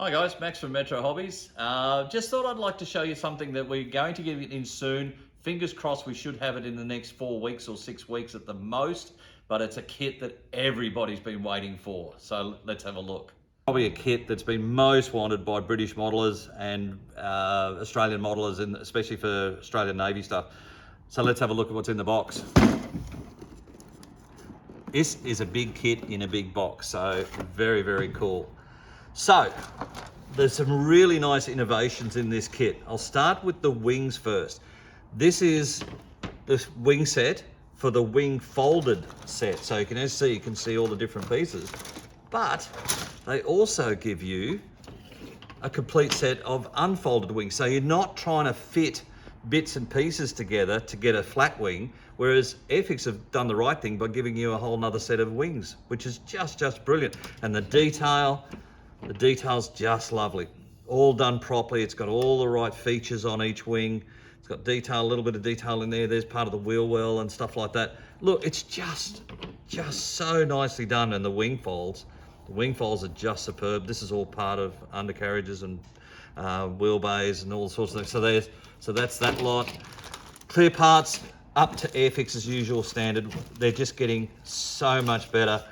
Hi guys, Max from Metro Hobbies. Just thought I'd like to show you something that we're going to get it in soon. Fingers crossed we should have it in the next 4 weeks or 6 weeks at the most, but it's a kit that everybody's been waiting for. So let's have a look. Probably a kit that's been most wanted by British modelers and Australian modelers, and especially for Australian Navy stuff. So let's have a look at what's in the box. This is a big kit in a big box, so very, very cool. So, there's some really nice innovations in this kit. I'll start with the wings first. This is the wing set for the wing folded set. So you can see all the different pieces. But they also give you a complete set of unfolded wings. So you're not trying to fit bits and pieces together to get a flat wing, whereas Airfix have done the right thing by giving you a whole nother set of wings, which is just brilliant. And the detail's just lovely. All done properly. It's got all the right features on each wing. It's got detail, a little bit of detail in there. There's part of the wheel well and stuff like that. Look, it's just so nicely done. And the wing folds are just superb. This is all part of undercarriages and wheel bays and all sorts of things. So that's that lot. Clear parts up to Airfix's usual standard. They're just getting so much better.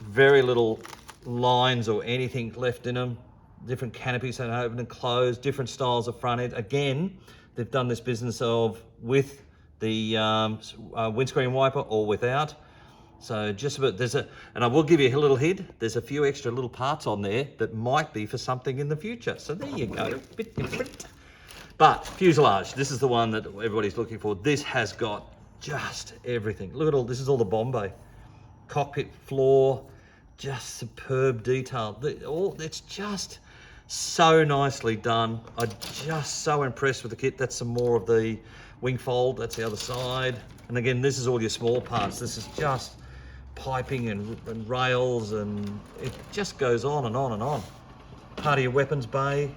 Very little lines or anything left in them. Different canopies that open and close, different styles of front end. Again, they've done this business of with the windscreen wiper or without. So just about, and I will give you a little hint, there's a few extra little parts on there that might be for something in the future. So there you go, bit different. But fuselage, this is the one that everybody's looking for. This has got just everything. Look at all, this is all the Bombay. Cockpit floor, just superb detail. It's just so nicely done. I'm just so impressed with the kit. That's some more of the wing fold. That's the other side. And again, this is all your small parts. This is just piping and rails, and it just goes on and on and on. Part of your weapons bay.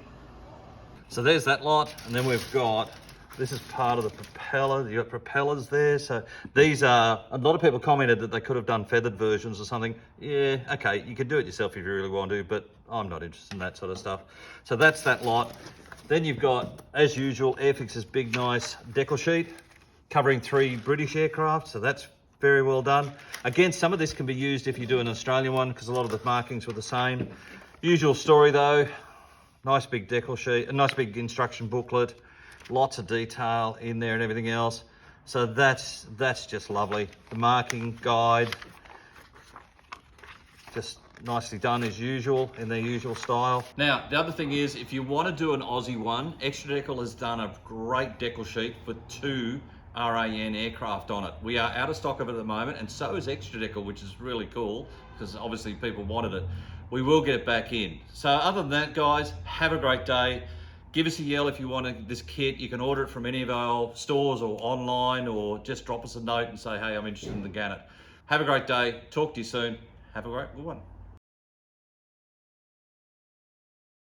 So there's that lot. And then we've got, this is part of the propeller. You've got propellers there. So these are, a lot of people commented that they could have done feathered versions or something. Yeah, okay, you could do it yourself if you really want to, but I'm not interested in that sort of stuff. So that's that lot. Then you've got, as usual, Airfix's big, nice decal sheet covering 3 British aircraft. So that's very well done. Again, some of this can be used if you do an Australian one, because a lot of the markings were the same. Usual story though, nice big decal sheet, a nice big instruction booklet. Lots of detail in there and everything else. So that's just lovely. The marking guide, just nicely done as usual in their usual style. Now, the other thing is, if you want to do an Aussie one, Extra Decal has done a great decal sheet with 2 RAN aircraft on it. We are out of stock of it at the moment, and so is Extra Decal, which is really cool because obviously people wanted it. We will get it back in. So other than that, guys, have a great day. Give us a yell if you want this kit. You can order it from any of our stores or online, or just drop us a note and say, hey, I'm interested in the Gannet. Have a great day. Talk to you soon. Have a great one.